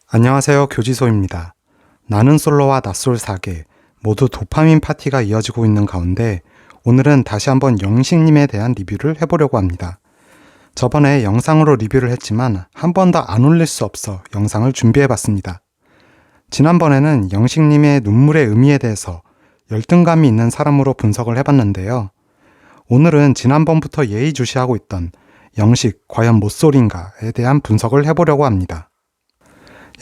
안녕하세요. 교지소입니다. 나는 솔로와 낯솔 사계 모두 도파민 파티가 이어지고 있는 가운데 오늘은 다시 한번 영식님에 대한 리뷰를 해보려고 합니다. 저번에 영상으로 리뷰를 했지만 한 번 더 안 올릴 수 없어 영상을 준비해봤습니다. 지난번에는 영식님의 눈물의 의미에 대해서 열등감이 있는 사람으로 분석을 해봤는데요. 오늘은 지난번부터 예의주시하고 있던 영식 과연 모쏠인가에 대한 분석을 해보려고 합니다.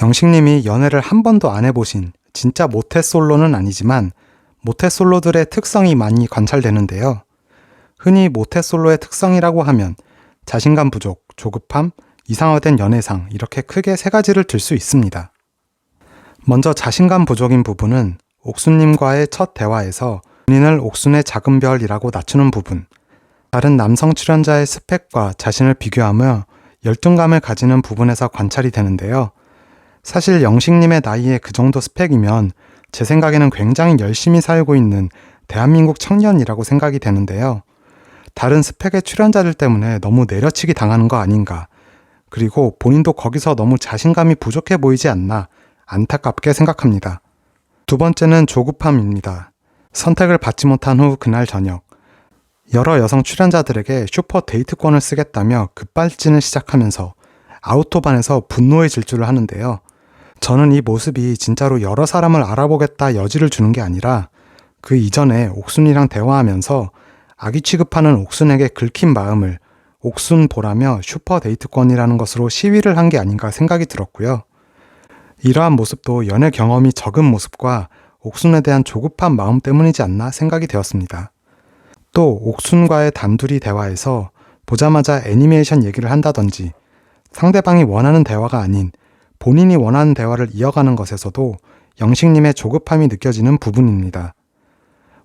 영식님이 연애를 한 번도 안 해보신 진짜 모태솔로는 아니지만 모태솔로들의 특성이 많이 관찰되는데요. 흔히 모태솔로의 특성이라고 하면 자신감 부족, 조급함, 이상화된 연애상 이렇게 크게 세 가지를 들 수 있습니다. 먼저 자신감 부족인 부분은 옥순님과의 첫 대화에서 본인을 옥순의 작은 별이라고 낮추는 부분, 다른 남성 출연자의 스펙과 자신을 비교하며 열등감을 가지는 부분에서 관찰이 되는데요. 사실 영식님의 나이에 그 정도 스펙이면 제 생각에는 굉장히 열심히 살고 있는 대한민국 청년이라고 생각이 되는데요. 다른 스펙의 출연자들 때문에 너무 내려치기 당하는 거 아닌가. 그리고 본인도 거기서 너무 자신감이 부족해 보이지 않나 안타깝게 생각합니다. 두 번째는 조급함입니다. 선택을 받지 못한 후 그날 저녁 여러 여성 출연자들에게 슈퍼 데이트권을 쓰겠다며 급발진을 시작하면서 아우토반에서 분노의 질주를 하는데요. 저는 이 모습이 진짜로 여러 사람을 알아보겠다 여지를 주는 게 아니라 그 이전에 옥순이랑 대화하면서 아기 취급하는 옥순에게 긁힌 마음을 옥순 보라며 슈퍼 데이트권이라는 것으로 시위를 한 게 아닌가 생각이 들었고요. 이러한 모습도 연애 경험이 적은 모습과 옥순에 대한 조급한 마음 때문이지 않나 생각이 되었습니다. 또 옥순과의 단둘이 대화에서 보자마자 애니메이션 얘기를 한다든지 상대방이 원하는 대화가 아닌 본인이 원하는 대화를 이어가는 것에서도 영식님의 조급함이 느껴지는 부분입니다.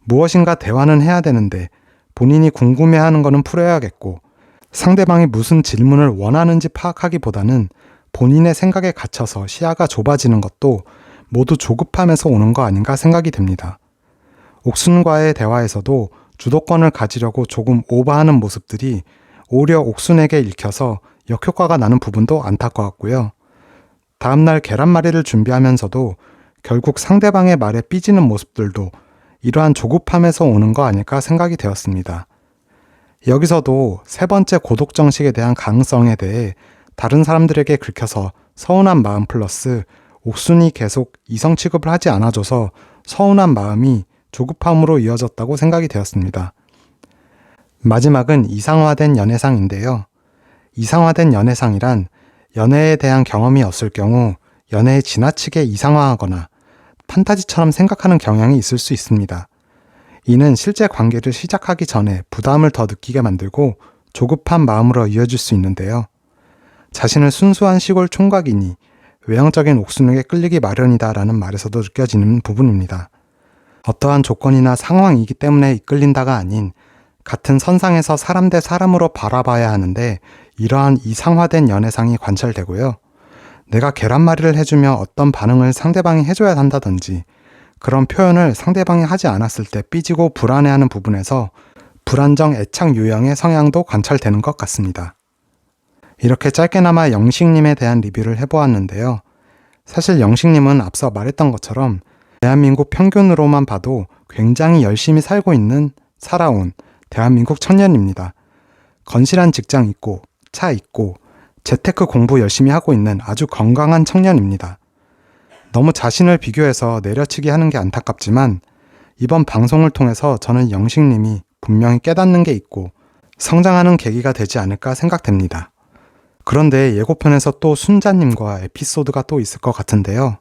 무엇인가 대화는 해야 되는데 본인이 궁금해하는 거는 풀어야겠고 상대방이 무슨 질문을 원하는지 파악하기보다는 본인의 생각에 갇혀서 시야가 좁아지는 것도 모두 조급함에서 오는 거 아닌가 생각이 됩니다. 옥순과의 대화에서도 주도권을 가지려고 조금 오버하는 모습들이 오히려 옥순에게 읽혀서 역효과가 나는 부분도 안타까웠고요. 다음날 계란말이를 준비하면서도 결국 상대방의 말에 삐지는 모습들도 이러한 조급함에서 오는 거 아닐까 생각이 되었습니다. 여기서도 세 번째 고독정식에 대한 가능성에 대해 다른 사람들에게 긁혀서 서운한 마음 플러스 옥순이 계속 이성 취급을 하지 않아줘서 서운한 마음이 조급함으로 이어졌다고 생각이 되었습니다. 마지막은 이상화된 연애상인데요. 이상화된 연애상이란 연애에 대한 경험이 없을 경우 연애에 지나치게 이상화하거나 판타지처럼 생각하는 경향이 있을 수 있습니다. 이는 실제 관계를 시작하기 전에 부담을 더 느끼게 만들고 조급한 마음으로 이어질 수 있는데요. 자신을 순수한 시골 총각이니 외형적인 옥순에게 끌리기 마련이다라는 말에서도 느껴지는 부분입니다. 어떠한 조건이나 상황이기 때문에 이끌린다가 아닌 같은 선상에서 사람 대 사람으로 바라봐야 하는데 이러한 이상화된 연애상이 관찰되고요. 내가 계란말이를 해주며 어떤 반응을 상대방이 해줘야 한다든지 그런 표현을 상대방이 하지 않았을 때 삐지고 불안해하는 부분에서 불안정 애착 유형의 성향도 관찰되는 것 같습니다. 이렇게 짧게나마 영식님에 대한 리뷰를 해보았는데요. 사실 영식님은 앞서 말했던 것처럼 대한민국 평균으로만 봐도 굉장히 열심히 살아온 대한민국 청년입니다. 건실한 직장 있고 차 있고 재테크 공부 열심히 하고 있는 아주 건강한 청년입니다. 너무 자신을 비교해서 내려치기 하는 게 안타깝지만 이번 방송을 통해서 저는 영식님이 분명히 깨닫는 게 있고 성장하는 계기가 되지 않을까 생각됩니다. 그런데 예고편에서 또 순자님과 에피소드가 또 있을 것 같은데요.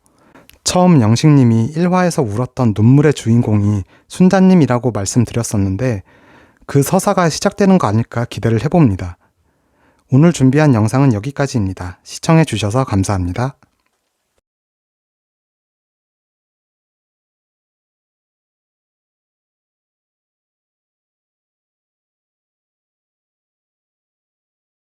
처음 영식님이 1화에서 울었던 눈물의 주인공이 순자님이라고 말씀드렸었는데 그 서사가 시작되는 거 아닐까 기대를 해봅니다. 오늘 준비한 영상은 여기까지입니다. 시청해주셔서 감사합니다.